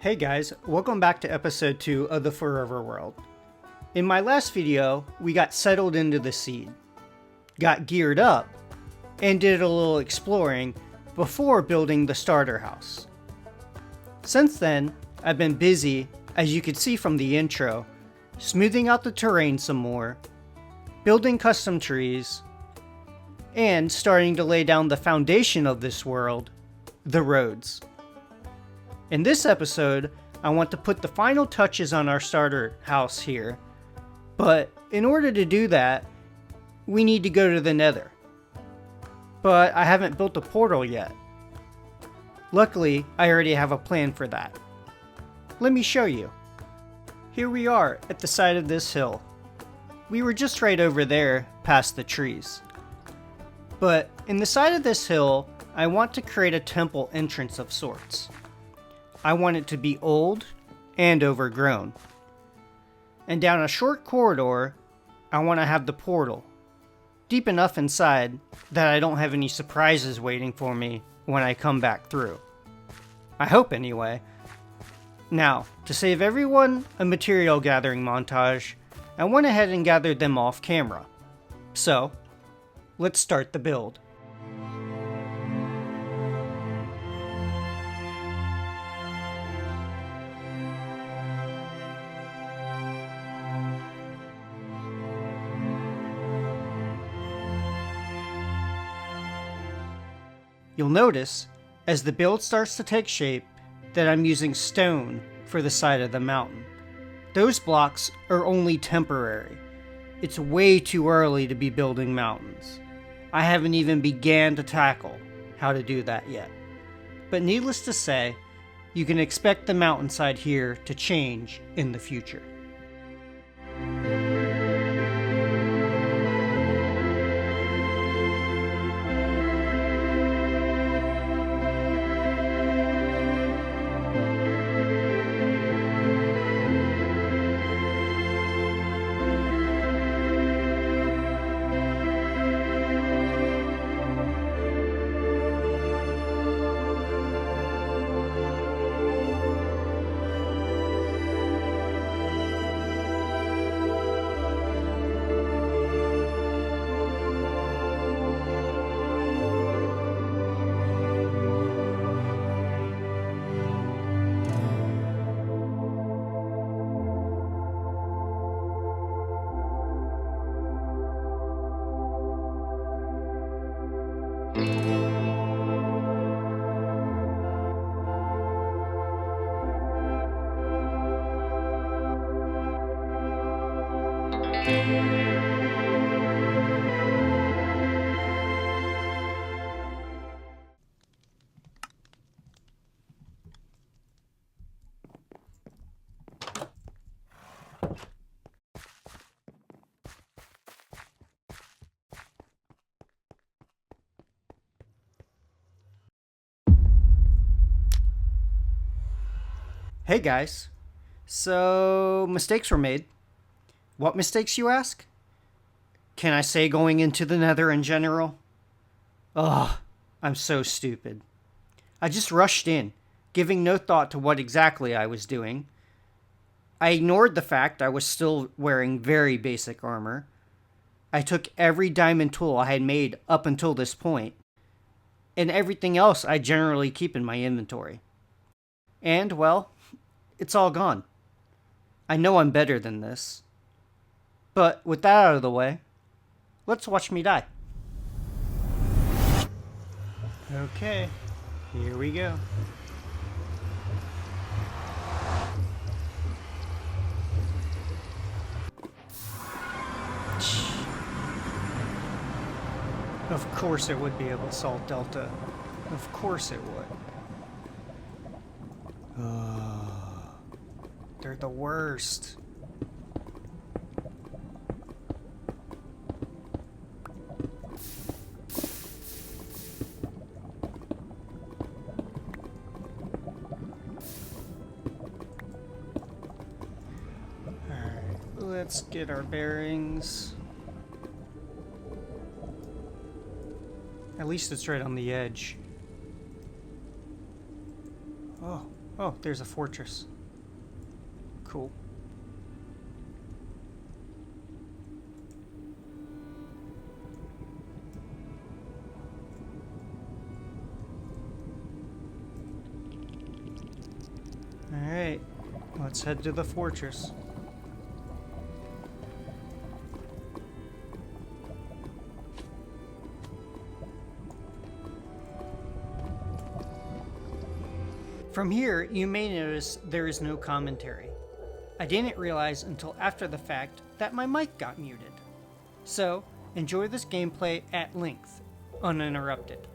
Hey guys, welcome back to episode 2 of the Forever World. In my last video, we got settled into the seed, got geared up, and did a little exploring before building the starter house. Since then, I've been busy, as you could see from the intro, smoothing out the terrain some more, building custom trees, and starting to lay down the foundation of this world, the roads. In this episode, I want to put the final touches on our starter house here, but in order to do that, we need to go to the Nether. But I haven't built a portal yet. Luckily, I already have a plan for that. Let me show you. Here we are at the side of this hill. We were just right over there, past the trees. But in the side of this hill, I want to create a temple entrance of sorts. I want it to be old and overgrown. And down a short corridor, I want to have the portal, deep enough inside that I don't have any surprises waiting for me when I come back through. I hope anyway. Now, to save everyone a material gathering montage, I went ahead and gathered them off camera. So, let's start the build. You'll notice, as the build starts to take shape, that I'm using stone for the side of the mountain. Those blocks are only temporary. It's way too early to be building mountains. I haven't even began to tackle how to do that yet. But needless to say, you can expect the mountainside here to change in the future. Hey guys, so mistakes were made. What mistakes, you ask? Can I say going into the Nether in general? Ugh, I'm so stupid. I just rushed in, giving no thought to what exactly I was doing. I ignored the fact I was still wearing very basic armor. I took every diamond tool I had made up until this point, and everything else I generally keep in my inventory. And, well, it's all gone. I know I'm better than this. But with that out of the way, let's watch me die. Okay, here we go. Of course it would be a basalt delta. Of course it would. They're the worst. Alright, let's get our bearings. At least it's right on the edge. Oh, Oh, there's a fortress. Cool. Alright, let's head to the fortress. From here, you may notice there is no commentary. I didn't realize until after the fact that my mic got muted. So, enjoy this gameplay at length, uninterrupted.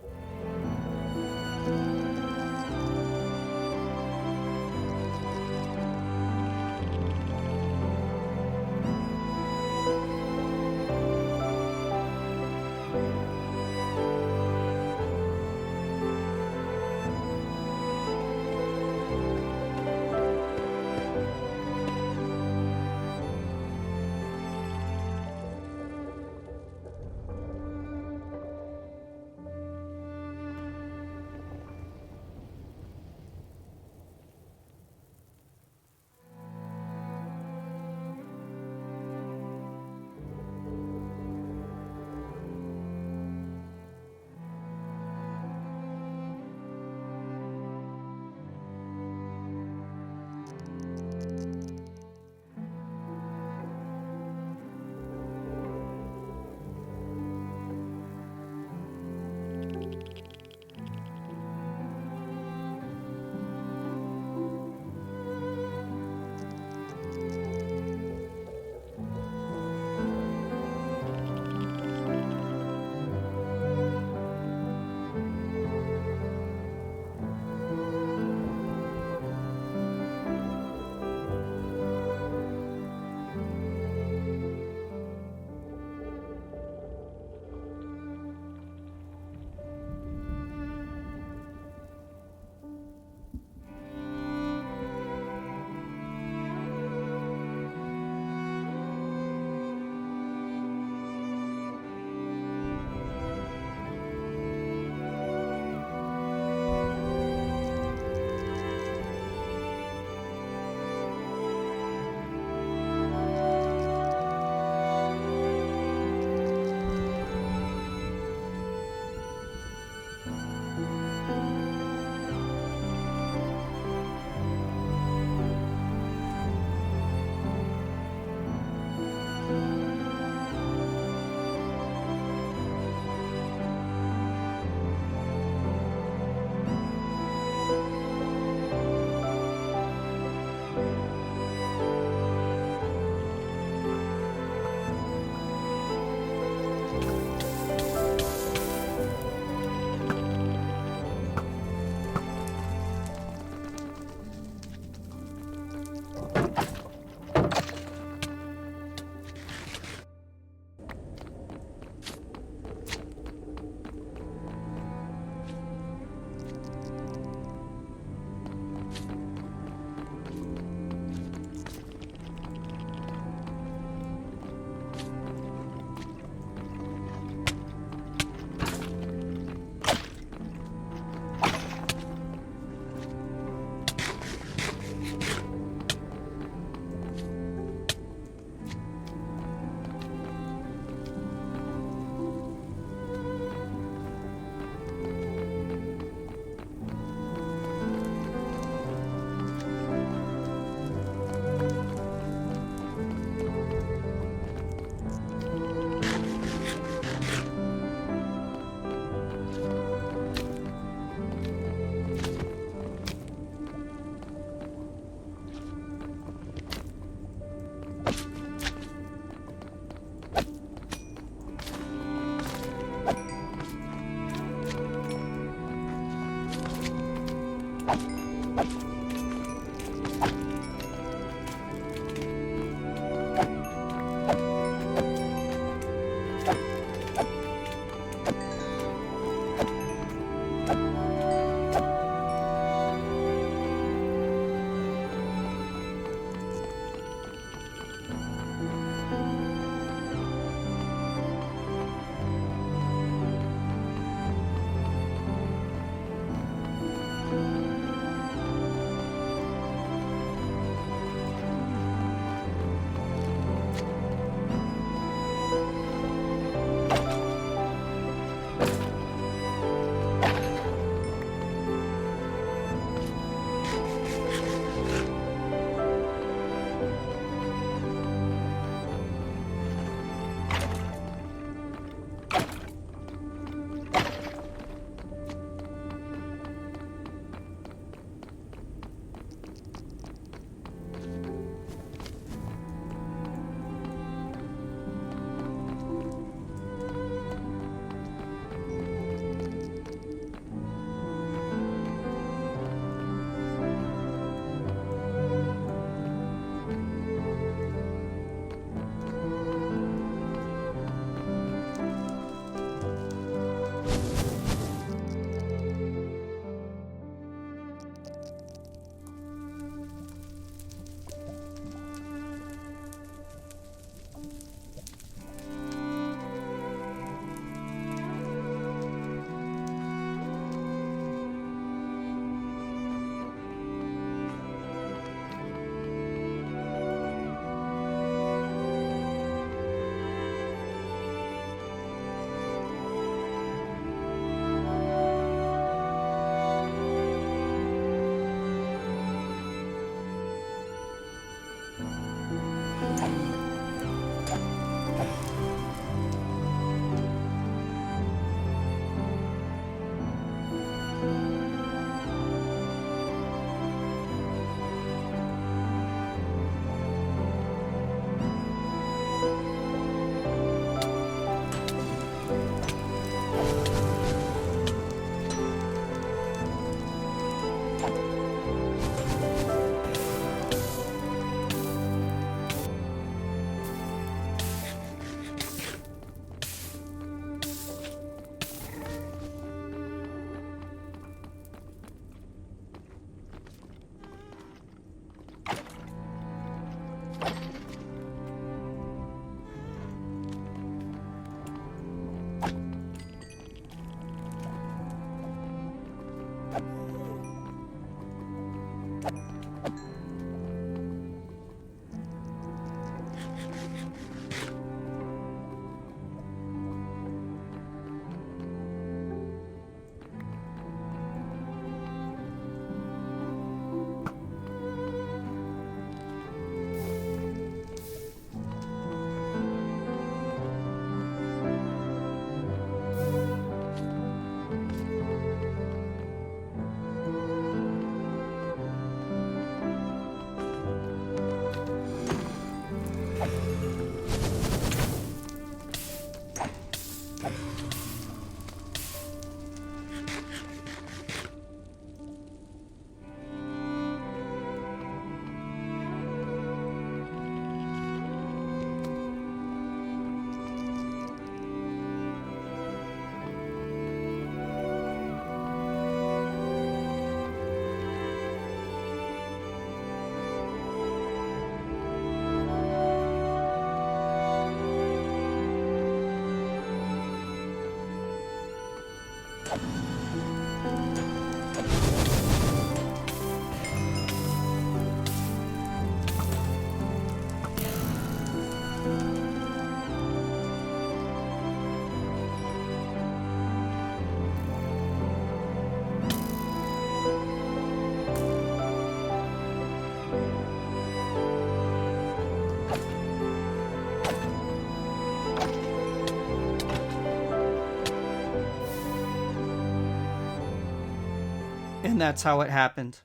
And that's how it happened.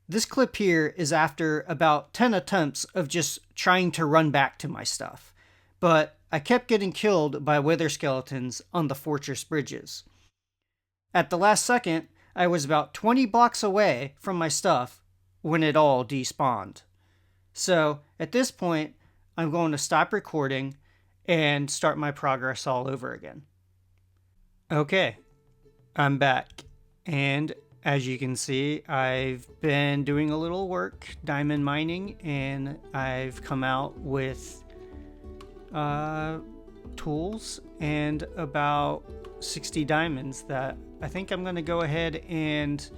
This clip here is after about 10 attempts of just trying to run back to my stuff, but I kept getting killed by wither skeletons on the fortress bridges. At the last second, I was about 20 blocks away from my stuff when it all despawned. So at this point, I'm going to stop recording and start my progress all over again. Okay, I'm back, and as you can see, I've been doing a little work, diamond mining, and I've come out with tools and about 60 diamonds that I think I'm going to go ahead and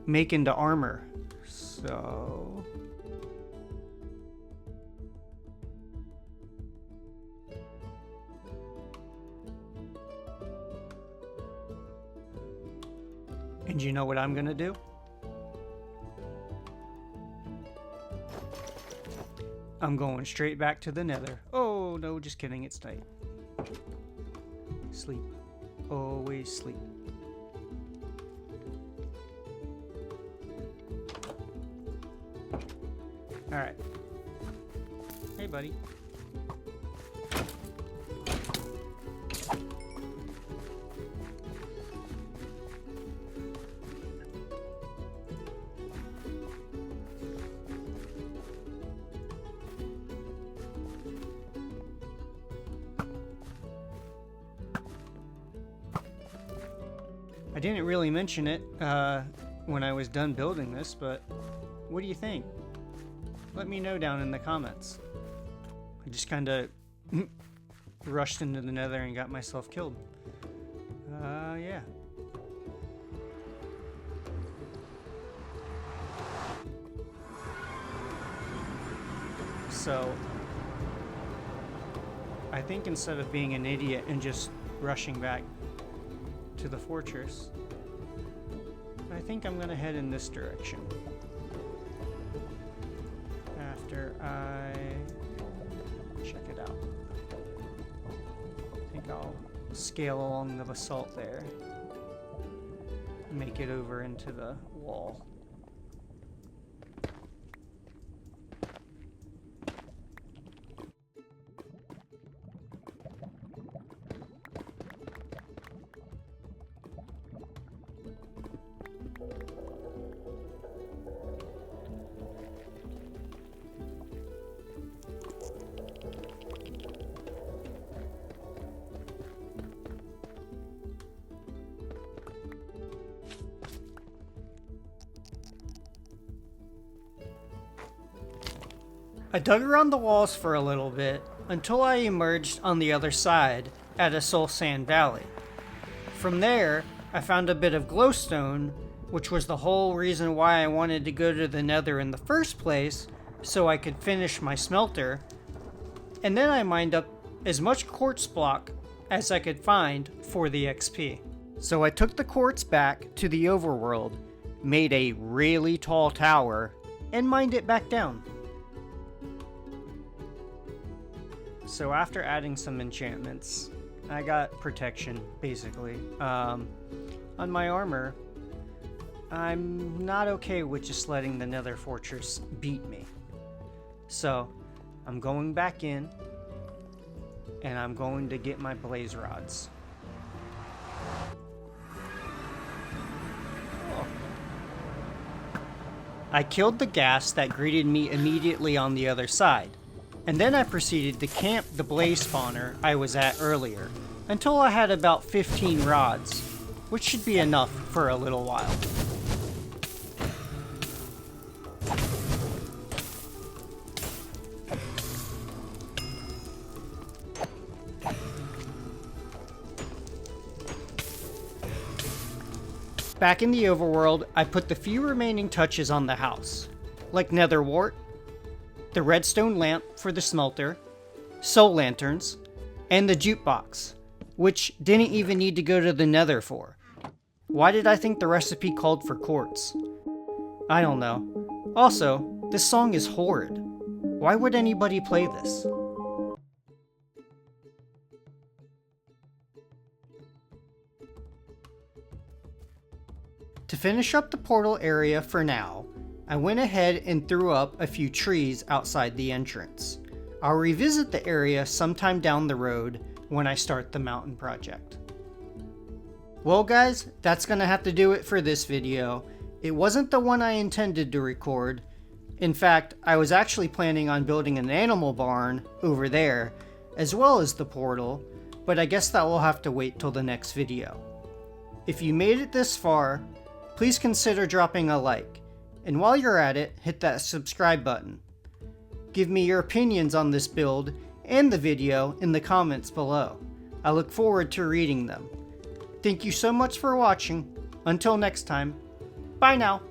make into armor. So And you know what I'm gonna do? I'm going straight back to the Nether. Oh, no, just kidding. It's night. Sleep. Always sleep. Alright. Hey, buddy. I didn't really mention it when I was done building this, but what do you think? Let me know down in the comments. I just kind of rushed into the Nether and got myself killed. Yeah. So, I think instead of being an idiot and just rushing back to the fortress, I think I'm gonna head in this direction after I check it out. I think I'll scale along the basalt there, make it over into the wall. I dug around the walls for a little bit until I emerged on the other side at a soul sand valley. From there, I found a bit of glowstone, which was the whole reason why I wanted to go to the Nether in the first place, so I could finish my smelter. And then I mined up as much quartz block as I could find for the XP. So I took the quartz back to the overworld, made a really tall tower, and mined it back down. So after adding some enchantments, I got protection, basically. On my armor, I'm not okay with just letting the Nether Fortress beat me. So, I'm going back in, and I'm going to get my blaze rods. Oh. I killed the ghast that greeted me immediately on the other side. And then I proceeded to camp the blaze spawner I was at earlier, until I had about 15 rods, which should be enough for a little while. Back in the overworld, I put the few remaining touches on the house, like nether wart, the redstone lamp for the smelter, soul lanterns, and the jukebox, which didn't even need to go to the Nether for. Why did I think the recipe called for quartz? I don't know. Also, this song is horrid. Why would anybody play this? To finish up the portal area for now, I went ahead and threw up a few trees outside the entrance. I'll revisit the area sometime down the road when I start the mountain project. Well guys, that's gonna have to do it for this video. It wasn't the one I intended to record. In fact, I was actually planning on building an animal barn over there, as well as the portal, but I guess that will have to wait till the next video. If you made it this far, please consider dropping a like. And while you're at it, hit that subscribe button. Give me your opinions on this build and the video in the comments below. I look forward to reading them. Thank you so much for watching. Until next time, bye now.